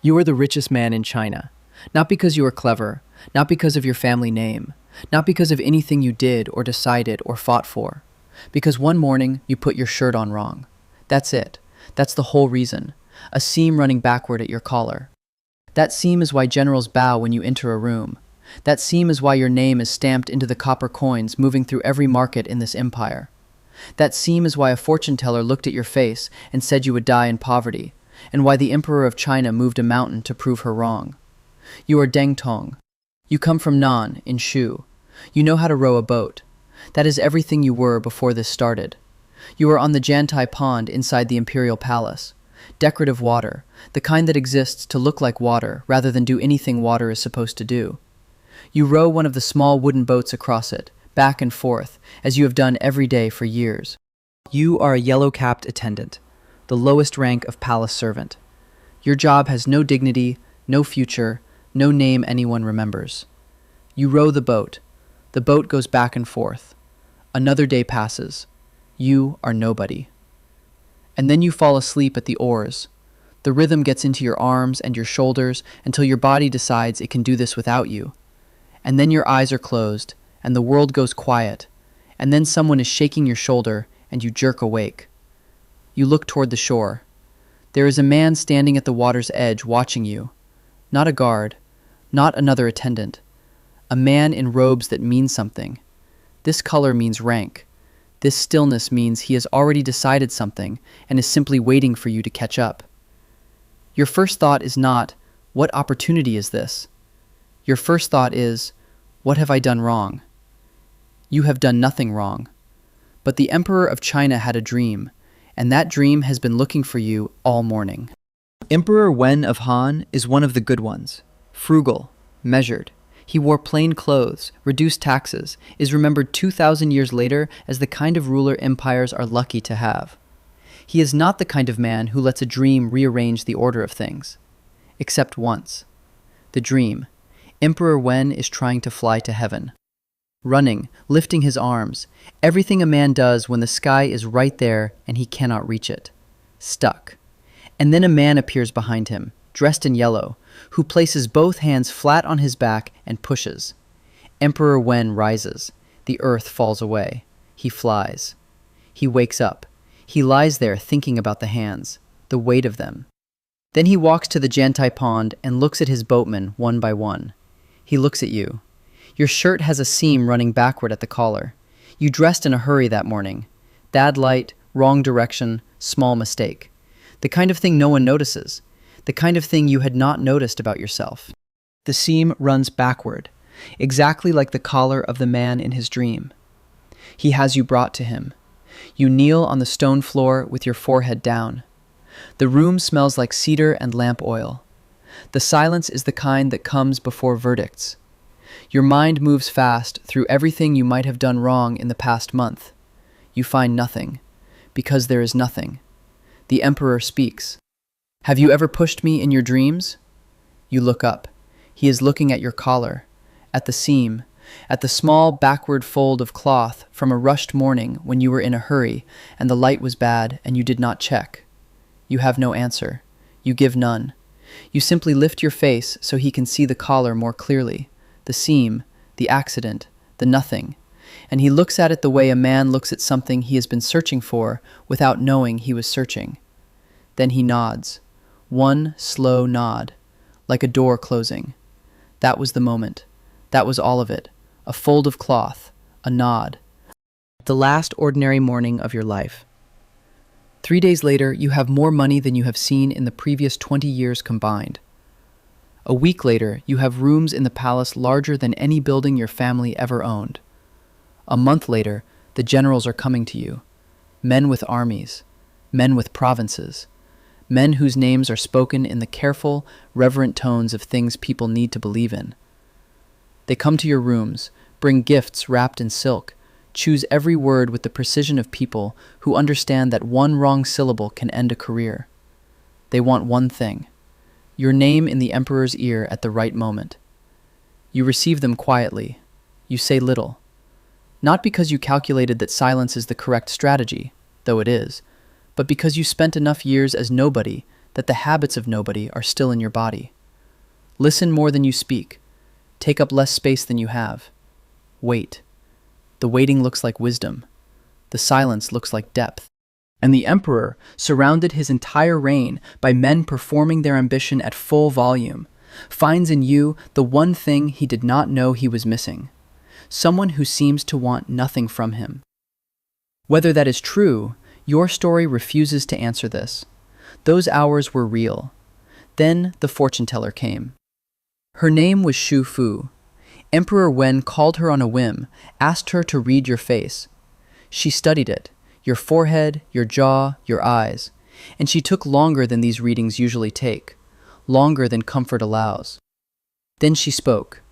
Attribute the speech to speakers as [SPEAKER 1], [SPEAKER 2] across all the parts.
[SPEAKER 1] You are the richest man in China, not because you are clever, not because of your family name, not because of anything you did or decided or fought for, because one morning you put your shirt on wrong. That's it. That's the whole reason. A seam running backward at your collar. That seam is why generals bow when you enter a room. That seam is why your name is stamped into the copper coins moving through every market in this empire. That seam is why a fortune teller looked at your face and said you would die in poverty, and why the Emperor of China moved a mountain to prove her wrong. You are Deng Tong. You come from Nan, in Shu. You know how to row a boat. That is everything you were before this started. You are on the Jantai Pond inside the Imperial Palace. Decorative water, the kind that exists to look like water rather than do anything water is supposed to do. You row one of the small wooden boats across it, back and forth, as you have done every day for years. You are a yellow-capped attendant, the lowest rank of palace servant. Your job has no dignity, no future, no name anyone remembers. You row the boat. The boat goes back and forth. Another day passes. You are nobody. And then you fall asleep at the oars. The rhythm gets into your arms and your shoulders until your body decides it can do this without you. And then your eyes are closed, and the world goes quiet, and then someone is shaking your shoulder, and you jerk awake. You look toward the shore. There is a man standing at the water's edge watching you. Not a guard, not another attendant. A man in robes that mean something. This color means rank. This stillness means he has already decided something and is simply waiting for you to catch up. Your first thought is not, "What opportunity is this?" Your first thought is, "What have I done wrong?" You have done nothing wrong. But the Emperor of China had a dream, and that dream has been looking for you all morning. Emperor Wen of Han is one of the good ones. Frugal, measured. He wore plain clothes, reduced taxes, is remembered 2,000 years later as the kind of ruler empires are lucky to have. He is not the kind of man who lets a dream rearrange the order of things. Except once. The dream. Emperor Wen is trying to fly to heaven. Running, lifting his arms, everything a man does when the sky is right there and he cannot reach it. Stuck. And then a man appears behind him, dressed in yellow, who places both hands flat on his back and pushes. Emperor Wen rises. The earth falls away. He flies. He wakes up. He lies there thinking about the hands, the weight of them. Then he walks to the Jantai Pond and looks at his boatmen one by one. He looks at you. Your shirt has a seam running backward at the collar. You dressed in a hurry that morning. Bad light, wrong direction, small mistake. The kind of thing no one notices. The kind of thing you had not noticed about yourself. The seam runs backward, exactly like the collar of the man in his dream. He has you brought to him. You kneel on the stone floor with your forehead down. The room smells like cedar and lamp oil. The silence is the kind that comes before verdicts. Your mind moves fast through everything you might have done wrong in the past month. You find nothing, because there is nothing. The Emperor speaks. "Have you ever pushed me in your dreams?" You look up. He is looking at your collar, at the seam, at the small backward fold of cloth from a rushed morning when you were in a hurry and the light was bad and you did not check. You have no answer. You give none. You simply lift your face so he can see the collar more clearly, the seam, the accident, the nothing, and he looks at it the way a man looks at something he has been searching for without knowing he was searching. Then he nods. One slow nod, like a door closing. That was the moment. That was all of it. A fold of cloth, a nod. The last ordinary morning of your life. 3 days later, you have more money than you have seen in the previous 20 years combined. A week later, you have rooms in the palace larger than any building your family ever owned. A month later, the generals are coming to you. Men with armies, men with provinces, men whose names are spoken in the careful, reverent tones of things people need to believe in. They come to your rooms, bring gifts wrapped in silk, choose every word with the precision of people who understand that one wrong syllable can end a career. They want one thing: your name in the emperor's ear at the right moment. You receive them quietly. You say little. Not because you calculated that silence is the correct strategy, though it is, but because you spent enough years as nobody that the habits of nobody are still in your body. Listen more than you speak. Take up less space than you have. Wait. The waiting looks like wisdom. The silence looks like depth. And the emperor surrounded his entire reign by men performing their ambition at full volume, finds in you the one thing he did not know he was missing, someone who seems to want nothing from him. Whether that is true, your story refuses to answer this. Those hours were real. Then the fortune teller came. Her name was Shu Fu. Emperor Wen called her on a whim, asked her to read your face. She studied it, your forehead, your jaw, your eyes, and she took longer than these readings usually take, longer than comfort allows. Then she spoke.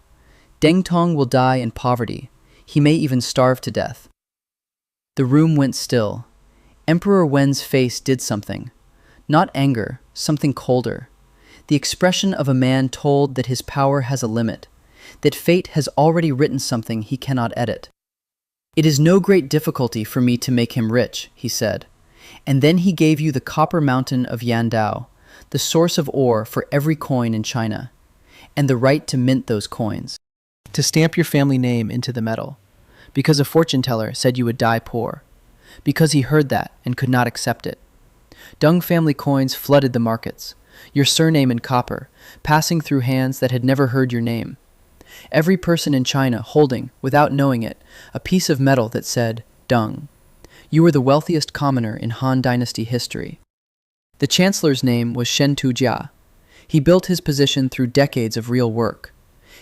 [SPEAKER 1] Deng Tong will die in poverty. He may even starve to death. The room went still. Emperor Wen's face did something. Not anger, something colder. The expression of a man told that his power has a limit, that fate has already written something he cannot edit. "It is no great difficulty for me to make him rich," he said. And then he gave you the copper mountain of Yandao, the source of ore for every coin in China, and the right to mint those coins, to stamp your family name into the metal, because a fortune teller said you would die poor, because he heard that and could not accept it. Deng family coins flooded the markets, your surname in copper, passing through hands that had never heard your name. Every person in China holding, without knowing it, a piece of metal that said, Deng. You were the wealthiest commoner in Han Dynasty history. The chancellor's name was Shen Tujia. He built his position through decades of real work.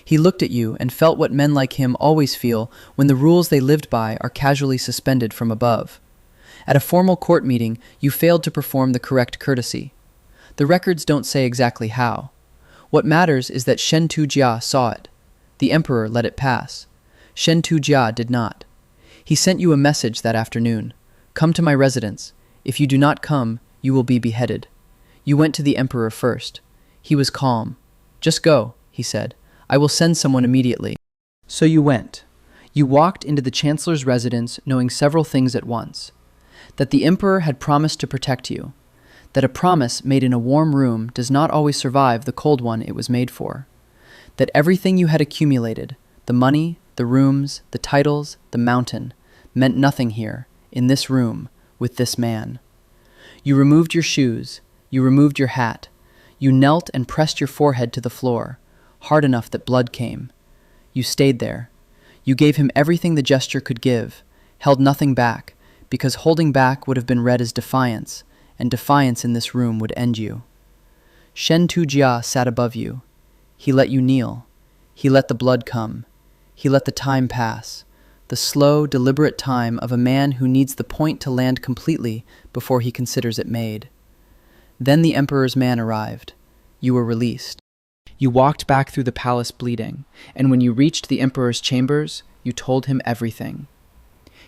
[SPEAKER 1] He looked at you and felt what men like him always feel when the rules they lived by are casually suspended from above. At a formal court meeting, you failed to perform the correct courtesy. The records don't say exactly how. What matters is that Shen Tujia saw it. The emperor let it pass. Shen Tujia did not. He sent you a message that afternoon. Come to my residence. If you do not come, you will be beheaded. You went to the emperor first. He was calm. Just go, he said. I will send someone immediately. So you went. You walked into the chancellor's residence knowing several things at once. That the emperor had promised to protect you. That a promise made in a warm room does not always survive the cold one it was made for. That everything you had accumulated, the money, the rooms, the titles, the mountain, meant nothing here, in this room, with this man. You removed your shoes, you removed your hat, you knelt and pressed your forehead to the floor, hard enough that blood came. You stayed there. You gave him everything the gesture could give, held nothing back, because holding back would have been read as defiance, and defiance in this room would end you. Shen Tujia sat above you. He let you kneel. He let the blood come. He let the time pass, the slow, deliberate time of a man who needs the point to land completely before he considers it made. Then the emperor's man arrived. You were released. You walked back through the palace bleeding, and when you reached the emperor's chambers, you told him everything.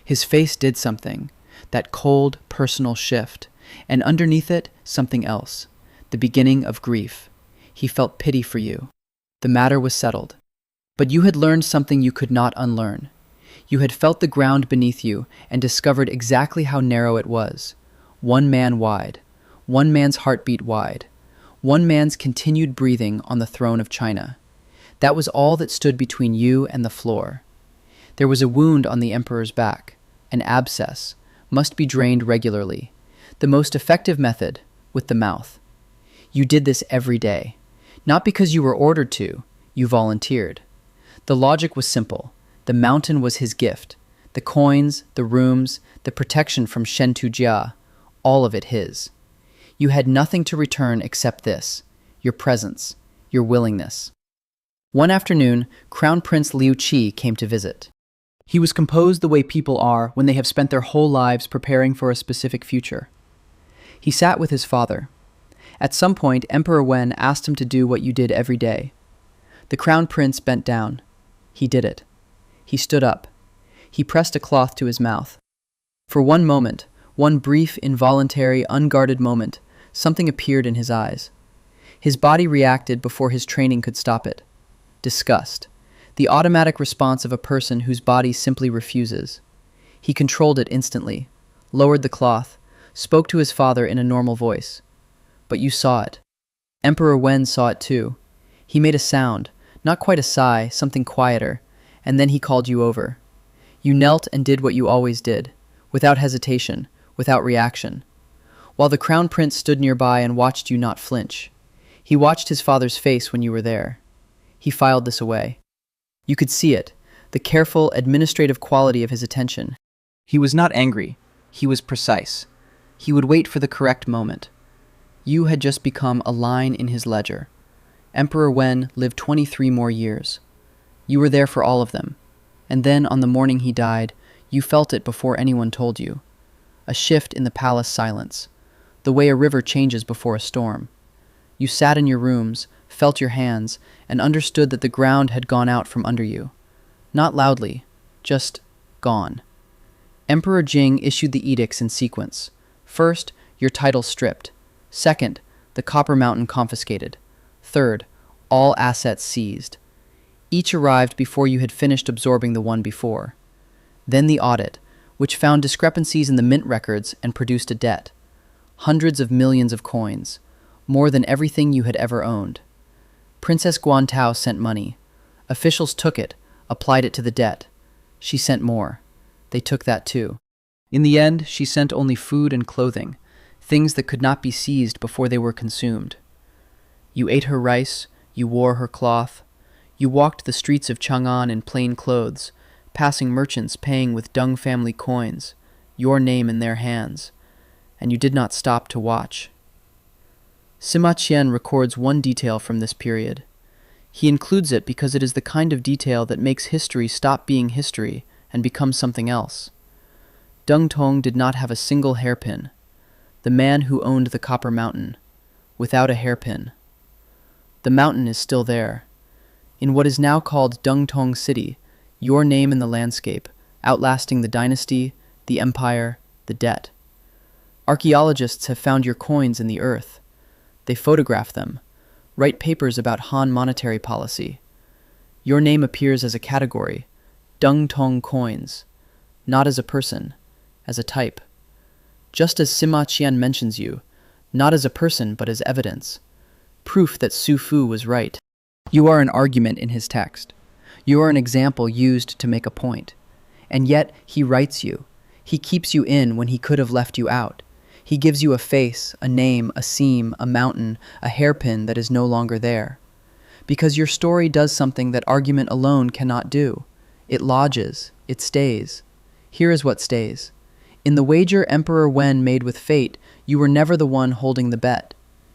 [SPEAKER 1] His face did something, that cold, personal shift, and underneath it, something else, the beginning of grief. He felt pity for you. The matter was settled. But you had learned something you could not unlearn. You had felt the ground beneath you and discovered exactly how narrow it was. One man wide. One man's heartbeat wide. One man's continued breathing on the throne of China. That was all that stood between you and the floor. There was a wound on the emperor's back, an abscess, must be drained regularly. The most effective method, with the mouth. You did this every day. Not because you were ordered to, you volunteered. The logic was simple. The mountain was his gift. The coins, the rooms, the protection from Shen Tujia, all of it his. You had nothing to return except this, your presence, your willingness. One afternoon, Crown Prince Liu Qi came to visit. He was composed the way people are when they have spent their whole lives preparing for a specific future. He sat with his father. At some point, Emperor Wen asked him to do what you did every day. The crown prince bent down. He did it. He stood up. He pressed a cloth to his mouth. For one moment, one brief, involuntary, unguarded moment, something appeared in his eyes. His body reacted before his training could stop it. Disgust. The automatic response of a person whose body simply refuses. He controlled it instantly, lowered the cloth, spoke to his father in a normal voice. but you saw it. Emperor Wen saw it too. He made a sound, not quite a sigh, something quieter, and then he called you over. You knelt and did what you always did, without hesitation, without reaction, while the crown prince stood nearby and watched you not flinch. He watched his father's face when you were there. He filed this away. You could see it, the careful, administrative quality of his attention. He was not angry. He was precise. He would wait for the correct moment. You had just become a line in his ledger. Emperor Wen lived 23 more years. You were there for all of them. And then, on the morning he died, you felt it before anyone told you. A shift in the palace silence, the way a river changes before a storm. You sat in your rooms, felt your hands, and understood that the ground had gone out from under you. Not loudly, just gone. Emperor Jing issued the edicts in sequence. First, your title stripped. Second, the Copper Mountain confiscated. Third, all assets seized. Each arrived before you had finished absorbing the one before. Then the audit, which found discrepancies in the mint records and produced a debt. Hundreds of millions of coins, more than everything you had ever owned. Princess Guantao sent money. Officials took it, applied it to the debt. She sent more. They took that too. In the end, she sent only food and clothing, things that could not be seized before they were consumed. You ate her rice, you wore her cloth. You walked the streets of Chang'an in plain clothes, passing merchants paying with Deng family coins, your name in their hands, and you did not stop to watch. Sima Qian records one detail from this period. He includes it because it is the kind of detail that makes history stop being history and become something else. Deng Tong did not have a single hairpin. The man who owned the Copper Mountain, without a hairpin. The mountain is still there. In what is now called Deng Tong City, your name in the landscape, outlasting the dynasty, the empire, the debt. Archaeologists have found your coins in the earth. They photograph them, write papers about Han monetary policy. Your name appears as a category, Deng Tong coins, not as a person, as a type. Just as Sima Qian mentions you, not as a person but as evidence, proof that Su Fu was right. You are an argument in his text. You are an example used to make a point. And yet, he writes you. He keeps you in when he could have left you out. He gives you a face, a name, a seam, a mountain, a hairpin that is no longer there. Because your story does something that argument alone cannot do. It lodges, it stays. Here is what stays. In the wager Emperor Wen made with fate, you were never the one holding the bet.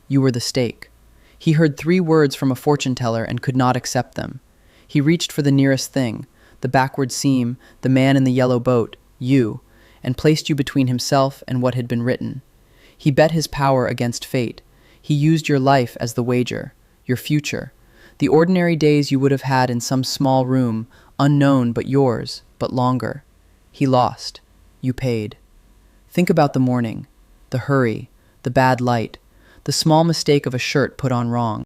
[SPEAKER 1] You were the stake. He heard 3 words from a fortune teller and could not accept them. He reached for the nearest thing, the backward seam, the man in the yellow boat, you, and placed you between himself and what had been written. He bet his power against fate. He used your life as the wager, your future, the ordinary days you would have had in some small room, unknown but yours, but longer. He lost. You paid. Think about the morning, the hurry, the bad light, the small mistake of a shirt put on wrong.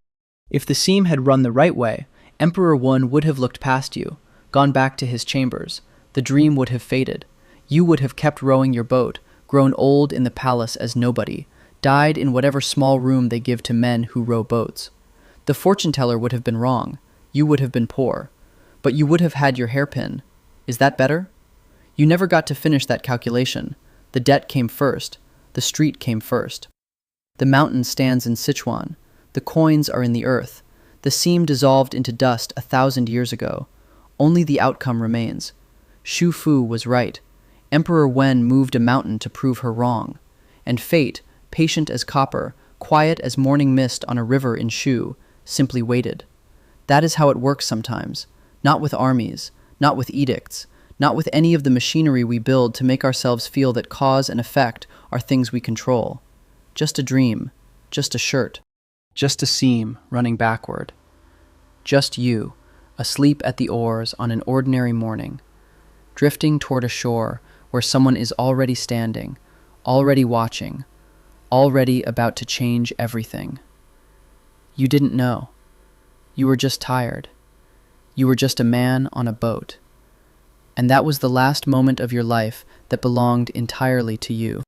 [SPEAKER 1] If the seam had run the right way, Emperor Wen would have looked past you, gone back to his chambers. The dream would have faded. You would have kept rowing your boat, grown old in the palace as nobody, died in whatever small room they give to men who row boats. The fortune teller would have been wrong. You would have been poor. But you would have had your hairpin. Is that better? You never got to finish that calculation. The debt came first. The street came first. The mountain stands in Sichuan. The coins are in the earth. The seam dissolved into dust 1,000 years ago. Only the outcome remains. Shu Fu was right. Emperor Wen moved a mountain to prove her wrong. And fate, patient as copper, quiet as morning mist on a river in Shu, simply waited. That is how it works sometimes. Not with armies, not with edicts, not with any of the machinery we build to make ourselves feel that cause and effect are things we control. Just a dream, just a shirt, just a seam running backward. Just you, asleep at the oars on an ordinary morning, drifting toward a shore where someone is already standing, already watching, already about to change everything. You didn't know. You were just tired. You were just a man on a boat. And that was the last moment of your life that belonged entirely to you.